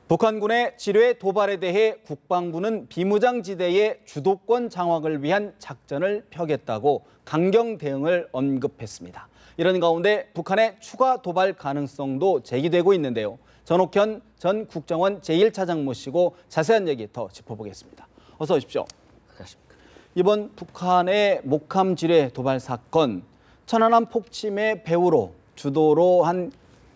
북한군의 지뢰 도발에 대해 국방부는 비무장지대의 주도권 장악을 위한 작전을 펴겠다고 강경 대응을 언급했습니다. 이런 가운데 북한의 추가 도발 가능성도 제기되고 있는데요. 전옥현 전 국정원 제1차장 모시고 자세한 얘기 더 짚어보겠습니다. 어서 오십시오. 안녕하십니까. 이번 북한의 목함 지뢰 도발 사건, 천안함 폭침의 배후로 주도로 한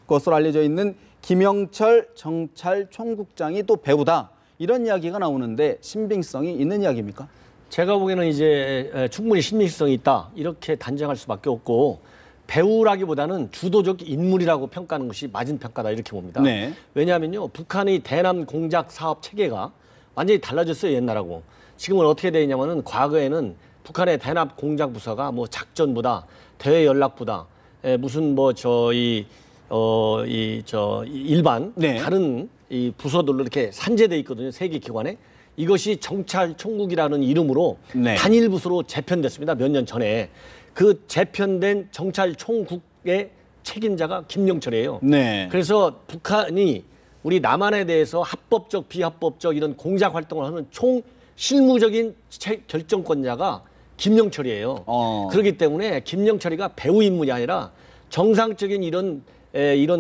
것으로 알려져 있는 김영철 정찰 총국장이 또 배우다, 이런 이야기가 나오는데 신빙성이 있는 이야기입니까? 제가 보기에는 이제 충분히 신빙성이 있다, 이렇게 단정할 수밖에 없고, 배우라기보다는 주도적 인물이라고 평가하는 것이 맞은 평가다, 이렇게 봅니다. 네. 왜냐하면요, 북한의 대남 공작 사업 체계가 완전히 달라졌어요, 옛날하고. 지금은 어떻게 되어 있냐면은, 과거에는 북한의 대남 공작 부서가 뭐 작전부다, 대외 연락부다, 무슨 뭐 일반 네. 다른 이 부서들로 이렇게 산재돼 있거든요, 세계 기관에. 이것이 정찰총국이라는 이름으로 네. 단일 부서로 재편됐습니다, 몇 년 전에. 그 재편된 정찰총국의 책임자가 김영철이에요. 네. 그래서 북한이 우리 남한에 대해서 합법적, 비합법적 이런 공작 활동을 하는 총 실무적인 결정권자가 김영철이에요. 그렇기 때문에 김영철이가 배후 인물이 아니라 정상적인 이런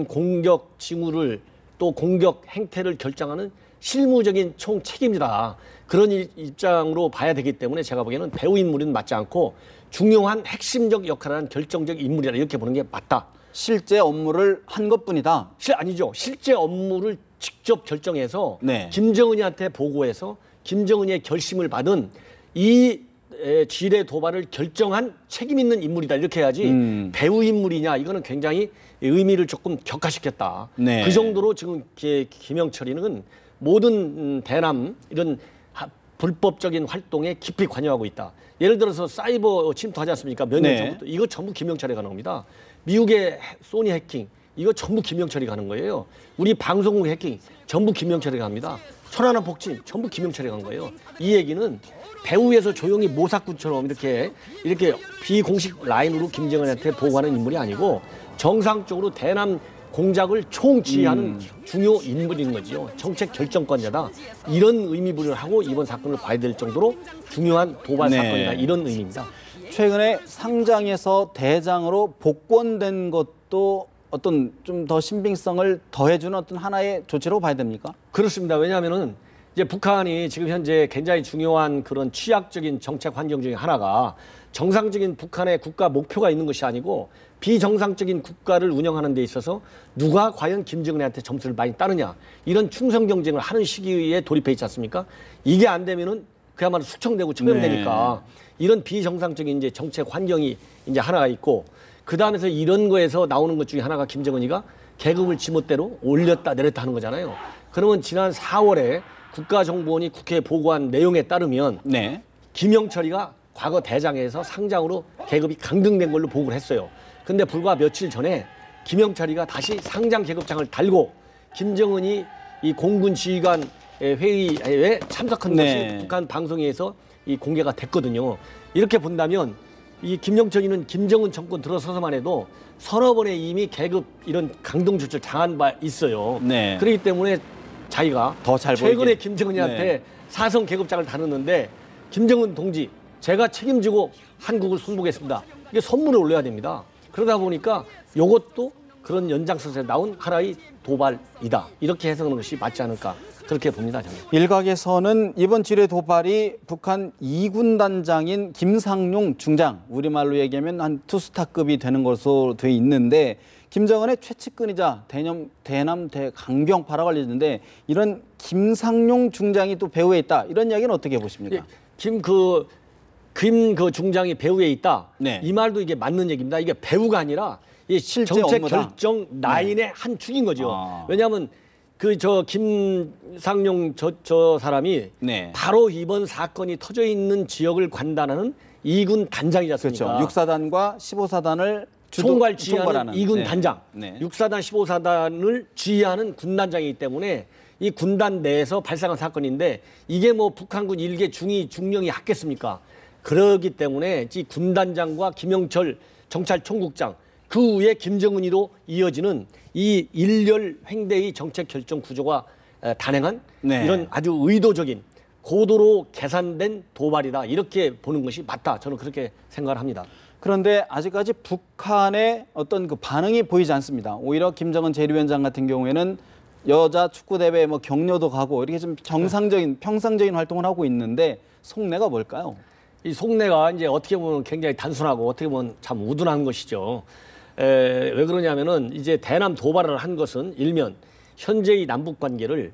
공격 징후를, 또 공격 행태를 결정하는 실무적인 총 책임이다, 그런 입장으로 봐야 되기 때문에 제가 보기에는 배후 인물은 맞지 않고 중요한 핵심적 역할을 하는 결정적 인물이다, 이렇게 보는 게 맞다. 실제 업무를 한 것뿐이다. 아니죠. 실제 업무를 직접 결정해서 네. 김정은이한테 보고해서 김정은이의 결심을 받은 이 지뢰 도발을 결정한 책임 있는 인물이다, 이렇게 해야지 배후 인물이냐, 이거는 굉장히 의미를 조금 격화시켰다. 네. 그 정도로 지금 김영철이는 모든 대남 이런 불법적인 활동에 깊이 관여하고 있다. 예를 들어서 사이버 침투하지 않습니까? 몇 년 네. 전부터. 이거 전부 김영철이 가는 겁니다. 미국의 소니 해킹, 이거 전부 김영철이 가는 거예요. 우리 방송국 해킹 전부 김영철이 갑니다. 천안함 폭침 전부 김영철이 간 거예요. 이 얘기는 배후에서 조용히 모사꾼처럼 이렇게 비공식 라인으로 김정은한테 보고하는 인물이 아니고, 정상적으로 대남 공작을 총지휘하는 중요 인물인 거지요. 정책 결정권자다, 이런 의미부여를 하고 이번 사건을 봐야 될 정도로 중요한 도발 네. 사건이다, 이런 의미입니다. 최근에 상장에서 대장으로 복권된 것도 어떤 좀 더 신빙성을 더해주는 어떤 하나의 조치로 봐야 됩니까? 그렇습니다. 왜냐하면은 이제 북한이 지금 현재 굉장히 중요한 그런 취약적인 정책 환경 중에 하나가, 정상적인 북한의 국가 목표가 있는 것이 아니고 비정상적인 국가를 운영하는 데 있어서 누가 과연 김정은한테 점수를 많이 따느냐, 이런 충성 경쟁을 하는 시기에 돌입해 있지 않습니까? 이게 안 되면은 그야말로 숙청되고 처형되니까 이런 비정상적인 이제 정책 환경이 이제 하나가 있고, 그 다음에서 이런 거에서 나오는 것 중에 하나가 김정은이가 계급을 지멋대로 올렸다 내렸다 하는 거잖아요. 그러면 지난 4월에 국가정보원이 국회에 보고한 내용에 따르면 네. 김영철이가 과거 대장에서 상장으로 계급이 강등된 걸로 보고를 했어요. 근데 불과 며칠 전에 김영철이가 다시 상장 계급장을 달고 김정은이 이 공군 지휘관 회의에 참석한 네. 것이 북한 방송에서 이 공개가 됐거든요. 이렇게 본다면 이 김영철이는 김정은 정권 들어서서만 해도 서너 번에 이미 계급 이런 강등 조치를 당한 바 있어요. 네. 그렇기 때문에 자기가 더 잘 최근에 보이게. 김정은이한테 네. 사성 계급장을 다뤘는데, 김정은 동지, 제가 책임지고 한국을 손보겠습니다, 이게 선물을 올려야 됩니다. 그러다 보니까 이것도 그런 연장선에서 나온 하나의 도발이다, 이렇게 해석하는 것이 맞지 않을까, 그렇게 봅니다, 저는. 일각에서는 이번 지뢰 도발이 북한 2군 단장인 김상용 중장, 우리말로 얘기하면 한 투스타급이 되는 것으로 돼 있는데, 김정은의 최측근이자 대남 대강경파라고 알려지는데, 이런 김상용 중장이 또 배후에 있다, 이런 이야기는 어떻게 보십니까? 김 중장이 배후에 있다. 네. 이 말도 이게 맞는 얘기입니다. 이게 배후가 아니라 이 실제 정책 업무다. 결정 라인의 한 축인 거죠. 왜냐하면 김상용 저 사람이 네. 바로 이번 사건이 터져 있는 지역을 관단하는 2군 단장이지 않습니까? 그렇죠. 6사단과 15사단을 총괄 지휘하는 총괄하는. 2군 네. 단장, 네. 6사단, 15사단을 지휘하는 군단장이기 때문에 이 군단 내에서 발생한 사건인데, 이게 뭐 북한군 일개 중위, 중령이 했겠습니까? 그러기 때문에 이 군단장과 김영철 정찰총국장, 그 후에 김정은이로 이어지는 이 일렬 횡대의 정책 결정 구조가 단행한 네. 이런 아주 의도적인 고도로 계산된 도발이다. 이렇게 보는 것이 맞다. 저는 그렇게 생각을 합니다. 그런데 아직까지 북한의 어떤 그 반응이 보이지 않습니다. 오히려 김정은 제1위원장 같은 경우에는 여자 축구 대회 뭐 격려도 가고 이렇게 좀 정상적인 평상적인 활동을 하고 있는데 속내가 뭘까요? 이 속내가 이제 어떻게 보면 굉장히 단순하고 어떻게 보면 참 우둔한 것이죠. 왜 그러냐면은 이제 대남 도발을 한 것은 일면 현재의 남북 관계를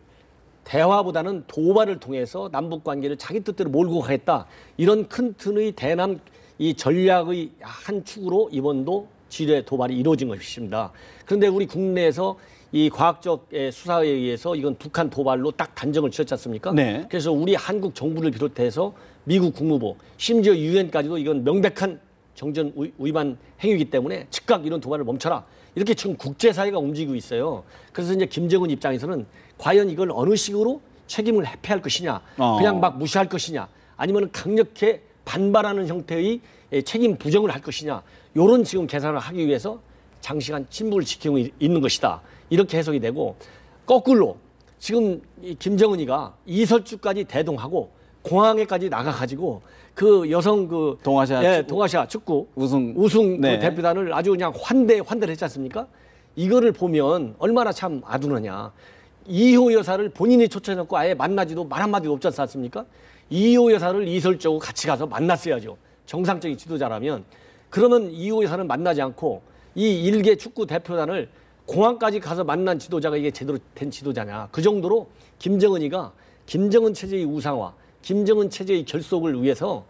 대화보다는 도발을 통해서 남북 관계를 자기 뜻대로 몰고 가겠다. 이런 큰 틀의 대남 이 전략의 한 축으로 이번도 지뢰 도발이 이루어진 것입니다. 그런데 우리 국내에서 이 과학적 수사에 의해서 이건 북한 도발로 딱 단정을 지었지 않습니까? 네. 그래서 우리 한국 정부를 비롯해서 미국 국무부, 심지어 유엔까지도 이건 명백한 정전 위반 행위이기 때문에 즉각 이런 도발을 멈춰라. 이렇게 지금 국제사회가 움직이고 있어요. 그래서 이제 김정은 입장에서는 과연 이걸 어느 식으로 책임을 회피할 것이냐, 그냥 막 무시할 것이냐, 아니면 강력히 반발하는 형태의 책임 부정을 할 것이냐, 이런 지금 계산을 하기 위해서 장시간 침묵을 지키고 있는 것이다. 이렇게 해석이 되고, 거꾸로 지금 이 김정은이가 이설주까지 대동하고 공항에까지 나가가지고 그 여성 그 동아시아 축구 우승 네. 그 대표단을 아주 그냥 환대를 했지 않습니까? 이거를 보면 얼마나 참 아둔하냐. 이호 여사를 본인이 초청해놓고 아예 만나지도 말 한마디도 없지 않습니까? 이호 여사를 이설적으로 같이 가서 만났어야죠. 정상적인 지도자라면. 그러면 이호 여사는 만나지 않고 이 일개 축구 대표단을 공항까지 가서 만난 지도자가 이게 제대로 된 지도자냐. 그 정도로 김정은이가 김정은 체제의 우상화, 김정은 체제의 결속을 위해서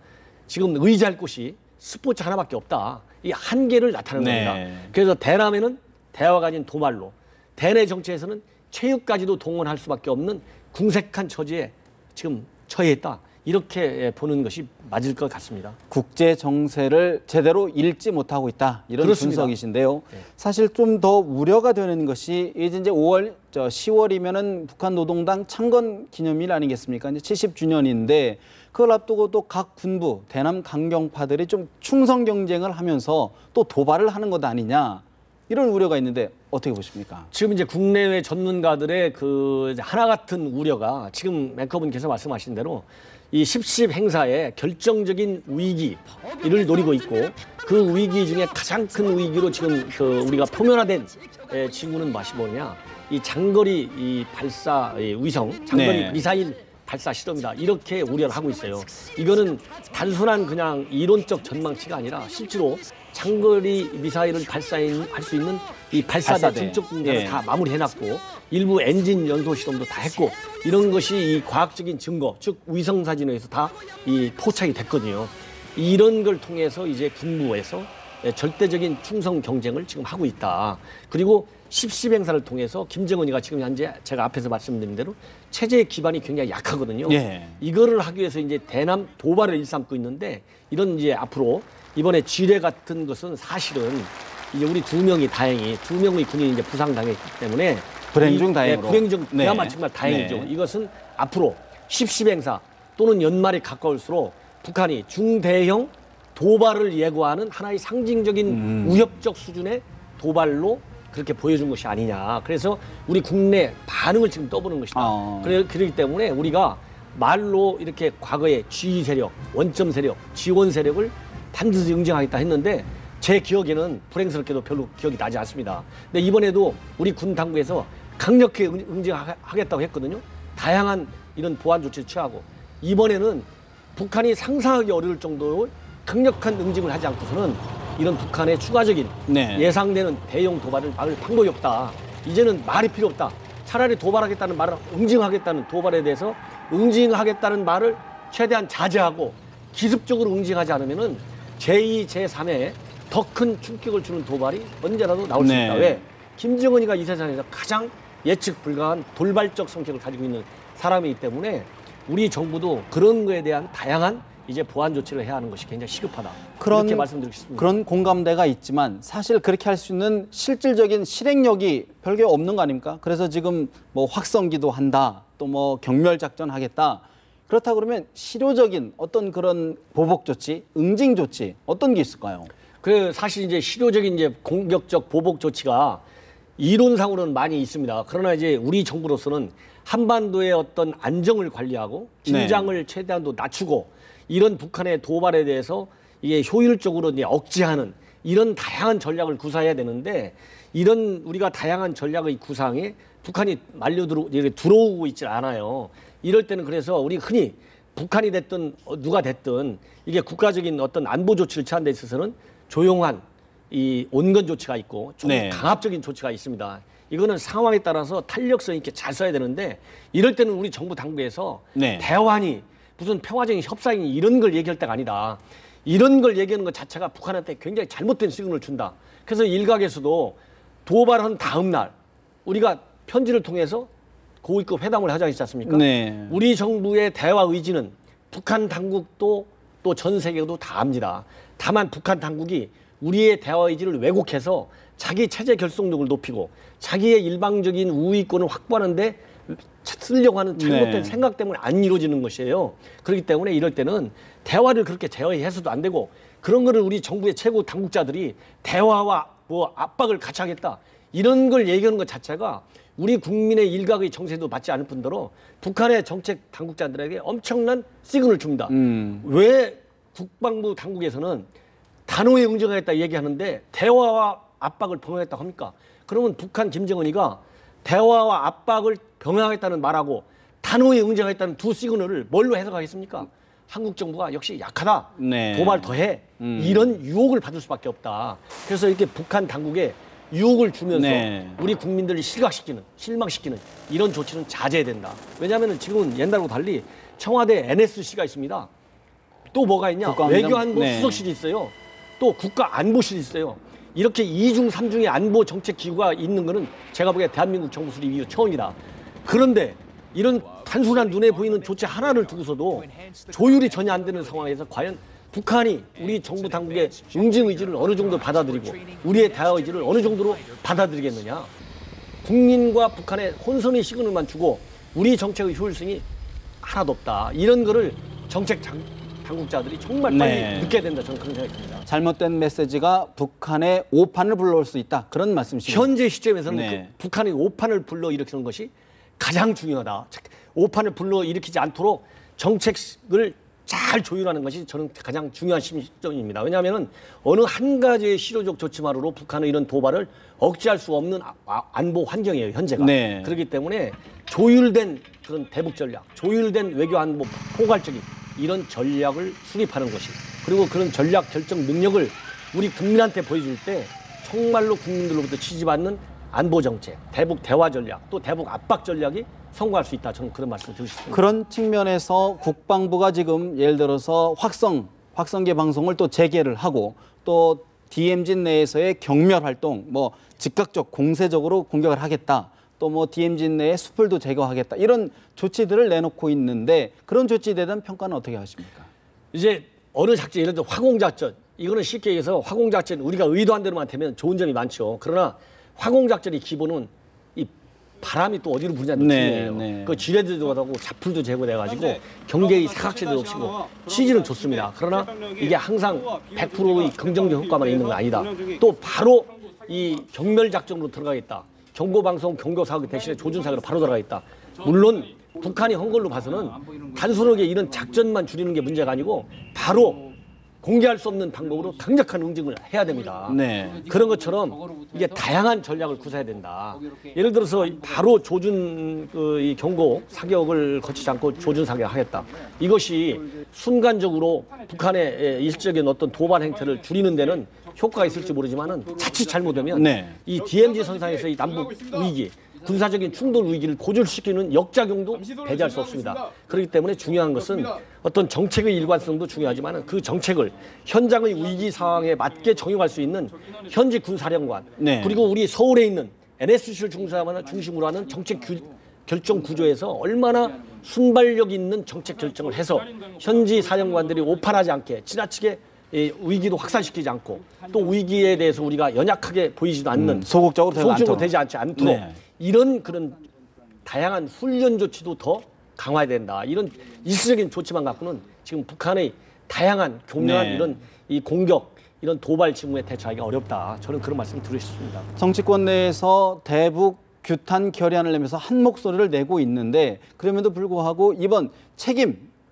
지금 의지할 곳이 스포츠 하나밖에 없다. 이 한계를 나타내는 겁니다. 그래서 대남에는 대화가 아닌 도발로, 대내 정치에서는 체육까지도 동원할 수밖에 없는 궁색한 처지에 지금 처해있다. 이렇게 보는 것이 맞을 것 같습니다. 국제 정세를 제대로 읽지 못하고 있다. 이런 그렇습니다. 분석이신데요. 네. 사실 좀 더 우려가 되는 것이 이제 10월이면은 북한 노동당 창건 기념일 아니겠습니까? 이제 70주년인데 그걸 앞두고 또 각 군부, 대남 강경파들이 좀 충성 경쟁을 하면서 또 도발을 하는 것 아니냐. 이런 우려가 있는데 어떻게 보십니까? 지금 이제 국내외 전문가들의 그 하나 같은 우려가 지금 앵커분께서 말씀하신 대로 이 10.10 행사의 결정적인 위기를 노리고 있고 그 위기 중에 가장 큰 위기로 지금 그 우리가 표면화된 징후는 무엇이 뭐냐? 이 장거리 이 발사 위성, 장거리 미사일 발사 실험이다. 이렇게 우려를 하고 있어요. 이거는 단순한 그냥 이론적 전망치가 아니라 실제로 장거리 미사일을 발사할 수 있는 이 발사대 중적 분야를 다 마무리해놨고 일부 엔진 연소 실험도 다 했고 이런 것이 이 과학적인 증거, 즉 위성 사진에서 다 이 포착이 됐거든요. 이런 걸 통해서 이제 군부에서 절대적인 충성 경쟁을 지금 하고 있다. 그리고 10.10 행사를 통해서 김정은이가 지금 현재 제가 앞에서 말씀드린 대로 체제의 기반이 굉장히 약하거든요. 이거를 하기 위해서 이제 대남 도발을 일삼고 있는데 이런 이제 앞으로 이번에 지뢰 같은 것은 사실은 이제 우리 두 명의 군인이 이제 부상당했기 때문에 불행 중 다행으로. 불행 중 그야말로 정말 다행이죠. 이것은 앞으로 10.10 행사 또는 연말이 가까울수록 북한이 중대형 도발을 예고하는 하나의 상징적인 위협적 수준의 도발로 그렇게 보여준 것이 아니냐. 그래서 우리 국내 반응을 지금 떠보는 것이다. 그렇기 때문에 우리가 말로 이렇게 과거에 지휘 세력, 원점 세력, 지원 세력을 반드시 응징하겠다 했는데 제 기억에는 불행스럽게도 별로 기억이 나지 않습니다. 근데 이번에도 우리 군 당국에서 강력히 응징하겠다고 했거든요. 다양한 이런 보안 조치를 취하고 이번에는 북한이 상상하기 어려울 정도로 강력한 응징을 하지 않고서는 이런 북한의 추가적인 예상되는 대형 도발을 막을 방법이 없다. 이제는 말이 필요 없다. 차라리 도발하겠다는 말을 응징하겠다는 도발에 대해서 응징하겠다는 말을 최대한 자제하고 기습적으로 응징하지 않으면은 제2, 제3의 더 큰 충격을 주는 도발이 언제라도 나올 수 있다. 왜? 김정은이가 이 세상에서 가장 예측 불가한 돌발적 성격을 가지고 있는 사람이기 때문에 우리 정부도 그런 거에 대한 다양한 이제 보안 조치를 해야 하는 것이 굉장히 시급하다. 그렇게 말씀드리고 싶습니다. 그런 공감대가 있지만 사실 그렇게 할 수 있는 실질적인 실행력이 별게 없는 거 아닙니까? 그래서 지금 뭐 확성기도 한다, 또 뭐 경멸 작전 하겠다. 그렇다 그러면 실효적인 어떤 그런 보복 조치, 응징 조치 어떤 게 있을까요? 그 사실 이제 실효적인 이제 공격적 보복 조치가 이론상으로는 많이 있습니다. 그러나 이제 우리 정부로서는 한반도의 어떤 안정을 관리하고 긴장을 최대한도 낮추고 이런 북한의 도발에 대해서 이게 효율적으로 이제 억제하는 이런 다양한 전략을 구사해야 되는데 이런 우리가 다양한 전략의 구상에 북한이 들어오고 있지 않아요. 이럴 때는 그래서 우리 흔히 북한이 됐든 누가 됐든 이게 국가적인 어떤 안보 조치를 취하는 데 있어서는 조용한 이 온건 조치가 있고 좀 강압적인 조치가 있습니다. 이거는 상황에 따라서 탄력성 있게 잘 써야 되는데 이럴 때는 우리 정부 당국에서 대화니 무슨 평화적인 협상이 이런 걸 얘기할 때가 아니다. 이런 걸 얘기하는 것 자체가 북한한테 굉장히 잘못된 시그널을 준다. 그래서 일각에서도 도발한 다음 날 우리가 편지를 통해서 고위급 회담을 하자 했지 않습니까? 우리 정부의 대화 의지는 북한 당국도 또 전 세계도 다 압니다. 다만 북한 당국이 우리의 대화 의지를 왜곡해서 자기 체제 결속력을 높이고 자기의 일방적인 우위권을 확보하는데 쓰려고 하는 잘못된 생각 때문에 안 이루어지는 것이에요. 그렇기 때문에 이럴 때는 대화를 그렇게 제어해서도 안 되고 그런 거를 우리 정부의 최고 당국자들이 대화와 뭐 압박을 같이 하겠다. 이런 걸 얘기하는 것 자체가 우리 국민의 일각의 정세도 맞지 않을 뿐더러 북한의 정책 당국자들에게 엄청난 시그널을 줍니다. 왜 국방부 당국에서는 단호히 응징하겠다 얘기하는데 대화와 압박을 병행하겠다고 합니까? 그러면 북한 김정은이가 대화와 압박을 병행하겠다는 말하고 단호히 응징하겠다는 두 시그널을 뭘로 해석하겠습니까? 한국 정부가 역시 약하다. 도발 더해. 이런 유혹을 받을 수밖에 없다. 그래서 이렇게 북한 당국에 유혹을 주면서 우리 국민들을 실망시키는 이런 조치는 자제해야 된다. 왜냐하면 지금은 옛날과 달리 청와대 NSC가 있습니다. 또 뭐가 있냐? 외교안보 수석실이 있어요. 또 국가안보실이 있어요. 이렇게 2중, 3중의 안보 정책 기구가 있는 거는 제가 보기에 대한민국 정부 수립 이후 처음이다. 그런데 이런 단순한 눈에 보이는 조치 하나를 두고서도 조율이 전혀 안 되는 상황에서 과연 북한이 우리 정부 당국의 응징 의지를 어느 정도 받아들이고 우리의 대화 의지를 어느 정도로 받아들이겠느냐. 국민과 북한의 혼선의 시그널만 주고 우리 정책의 효율성이 하나도 없다. 이런 거를 정책 당국자들이 정말 빨리 느껴야 된다. 저는 그런 생각이 듭니다. 잘못된 메시지가 북한의 오판을 불러올 수 있다. 그런 말씀이시죠? 현재 시점에서는 북한의 오판을 불러일으키는 것이 가장 중요하다. 오판을 불러일으키지 않도록 정책을 잘 조율하는 것이 저는 가장 중요한 시점입니다. 왜냐하면 어느 한 가지의 실효적 조치만으로 북한의 이런 도발을 억제할 수 없는 안보 환경이에요, 현재가. 그렇기 때문에 조율된 그런 대북 전략, 조율된 외교 안보 포괄적인 이런 전략을 수립하는 것이 그리고 그런 전략 결정 능력을 우리 국민한테 보여줄 때 정말로 국민들로부터 지지받는 안보 정책, 대북 대화 전략, 또 대북 압박 전략이 성공할 수 있다. 저는 그런 말씀을 드리고 싶습니다. 그런 측면에서 국방부가 지금 예를 들어서 확성기 방송을 또 재개를 하고 또 DMZ 내에서의 경멸 활동, 뭐 즉각적 공세적으로 공격을 하겠다. 또 뭐 DMZ 내에 숲을도 제거하겠다. 이런 조치들을 내놓고 있는데 그런 조치에 대한 평가는 어떻게 하십니까? 이제 어느 작전, 예를 들어 화공작전. 이거는 쉽게 얘기해서 화공작전 우리가 의도한 대로만 되면 좋은 점이 많죠. 그러나 화공작전의 기본은 이 바람이 또 어디로 부냐는 중요해요. 그 지뢰들도 하고 자풀도 제거돼가지고 경계의 사각지대도 없이고 취지는 좋습니다. 그러나 이게 항상 100%의 긍정적 효과만 있는 건 아니다. 또 바로 이 경멸작전으로 들어가겠다. 경고방송, 경고사격 대신에 조준사격으로 바로 들어가겠다. 물론 북한이 한 걸로 봐서는 단순하게 이런 작전만 줄이는 게 문제가 아니고 바로 공개할 수 없는 방법으로 강력한 응징을 해야 됩니다. 그런 것처럼 이게 다양한 전략을 구사해야 된다. 예를 들어서 바로 조준 이 경고 사격을 거치지 않고 조준 사격을 하겠다. 이것이 순간적으로 북한의 일시적인 어떤 도발 행태를 줄이는 데는 효과가 있을지 모르지만은 자칫 잘못되면 이 DMZ 선상에서 이 남북 위기, 군사적인 충돌 위기를 고조시키는 역작용도 배제할 수 없습니다. 그렇기 때문에 중요한 것은 어떤 정책의 일관성도 중요하지만 그 정책을 현장의 위기 상황에 맞게 적용할 수 있는 현지 군사령관 그리고 우리 서울에 있는 NSC를 중심으로 하는 정책 결정 구조에서 얼마나 순발력 있는 정책 결정을 해서 현지 사령관들이 오판하지 않게 지나치게 위기도 확산시키지 않고 또 위기에 대해서 우리가 연약하게 보이지도 않는 소극적으로 되지 않도록 이런 그런 다양한 훈련 조치도 더 강화해야 된다. 이런 일시적인 조치만 갖고는 지금 북한의 다양한 교묘한 이런 이 공격 이런 도발 징후에 대처하기가 어렵다. 저는 그런 말씀을 드리고 싶습니다. 정치권 내에서 대북 규탄 결의안을 내면서 한 목소리를 내고 있는데 그럼에도 불구하고 이번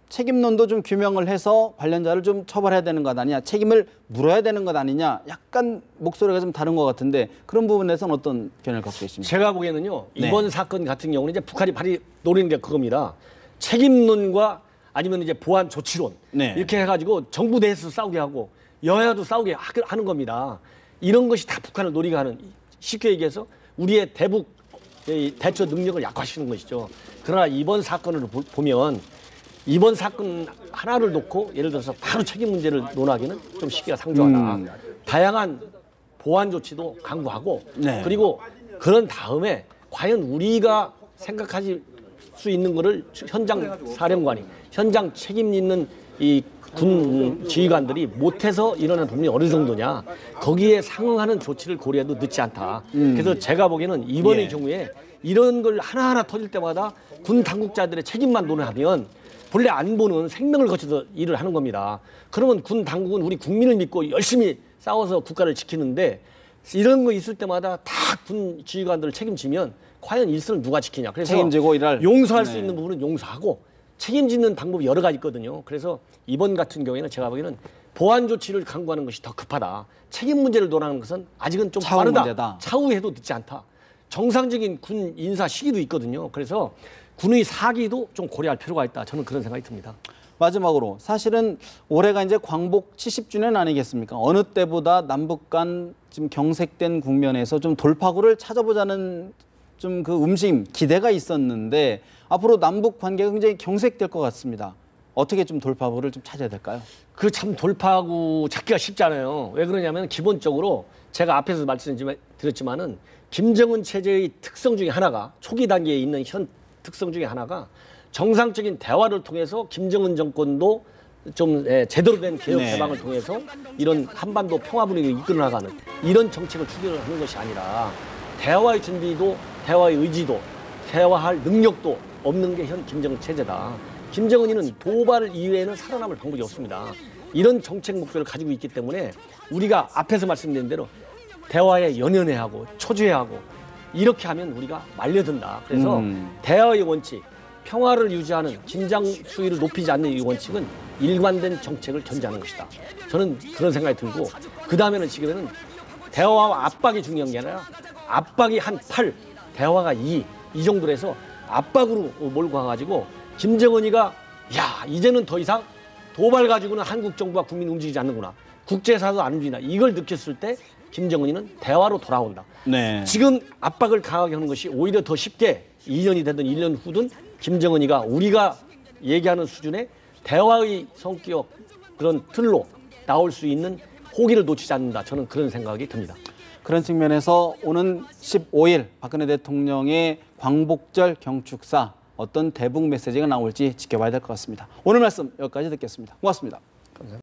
책임론도 좀 규명을 해서 관련자를 좀 처벌해야 되는 것 아니냐, 책임을 물어야 되는 것 아니냐, 약간 목소리가 좀 다른 것 같은데 그런 부분에서는 어떤 견해를 갖고 계십니까? 제가 보기에는요. 네. 이번 사건 같은 경우는 이제 북한이 발이 노리는 게 그겁니다. 책임론과 아니면 이제 보안 조치론 네. 이렇게 해가지고 정부 내에서 싸우게 하고 여야도 싸우게 하는 겁니다. 이런 것이 다 북한을 노리게 하는, 쉽게 얘기해서 우리의 대북 대처 능력을 약화시키는 것이죠. 그러나 이번 사건을 보면 이번 사건 하나를 놓고 예를 들어서 바로 책임 문제를 논하기는 좀 시기가 상조하다. 다양한 보안 조치도 강구하고 네. 그리고 그런 다음에 과연 우리가 생각할 수 있는 거를 현장 사령관이, 현장 책임 있는 이 군 지휘관들이 못해서 일어나는 부분이 어느 정도냐, 거기에 상응하는 조치를 고려해도 늦지 않다. 그래서 제가 보기에는 이번의 예. 경우에 이런 걸 하나하나 터질 때마다 군 당국자들의 책임만 논하면 본래 안보는 생명을 거쳐서 일을 하는 겁니다. 그러면 군 당국은 우리 국민을 믿고 열심히 싸워서 국가를 지키는데 이런 거 있을 때마다 다 군 지휘관들을 책임지면 과연 일선을 누가 지키냐. 그래서 책임지고 일할. 용서할 수 네. 있는 부분은 용서하고 책임지는 방법이 여러 가지 있거든요. 그래서 이번 같은 경우에는 제가 보기에는 보안 조치를 강구하는 것이 더 급하다. 책임 문제를 논하는 것은 아직은 좀 차후 빠르다. 문제다. 차후해도 늦지 않다. 정상적인 군 인사 시기도 있거든요. 그래서 군의 사기도 좀 고려할 필요가 있다. 저는 그런 생각이 듭니다. 마지막으로 사실은 올해가 이제 광복 70주년 아니겠습니까? 어느 때보다 남북 간 지금 경색된 국면에서 좀 돌파구를 찾아보자는 좀 그 움직임, 기대가 있었는데 앞으로 남북 관계가 굉장히 경색될 것 같습니다. 어떻게 좀 돌파구를 좀 찾아야 될까요? 그 참 돌파하고 찾기가 쉽지 않아요. 왜 그러냐면 기본적으로 제가 앞에서 말씀드렸지만은 김정은 체제의 특성 중에 하나가, 초기 단계에 있는 현 특성 중에 하나가 정상적인 대화를 통해서 김정은 정권도 좀 제대로 된 개혁 네. 개방을 통해서 이런 한반도 평화 분위기를 이끌어 나가는 이런 정책을 추진을 하는 것이 아니라 대화의 준비도, 대화의 의지도, 대화할 능력도 없는 게 현 김정은 체제다. 김정은이는 도발 이외에는 살아남을 방법이 없습니다. 이런 정책 목표를 가지고 있기 때문에 우리가 앞에서 말씀드린 대로 대화에 연연해하고 초조해하고 이렇게 하면 우리가 말려든다. 그래서 대화의 원칙, 평화를 유지하는, 긴장 수위를 높이지 않는 이 원칙은 일관된 정책을 견지하는 것이다. 저는 그런 생각이 들고, 그 다음에는 지금은 대화와 압박이 중요한 게 아니라 압박이 한 8, 대화가 2, 이 정도로 해서 압박으로 몰고 가가지고 김정은이가 야, 이제는 더 이상 도발 가지고는 한국 정부와 국민이 움직이지 않는구나, 국제사도 안 움직이나, 이걸 느꼈을 때 김정은이는 대화로 돌아온다. 네. 지금 압박을 강하게 하는 것이 오히려 더 쉽게 2년이 되든 1년 후든 김정은이가 우리가 얘기하는 수준의 대화의 성격, 그런 틀로 나올 수 있는 호기를 놓치지 않는다. 저는 그런 생각이 듭니다. 그런 측면에서 오는 15일 박근혜 대통령의 광복절 경축사 어떤 대북 메시지가 나올지 지켜봐야 될 것 같습니다. 오늘 말씀 여기까지 듣겠습니다. 고맙습니다. 감사합니다.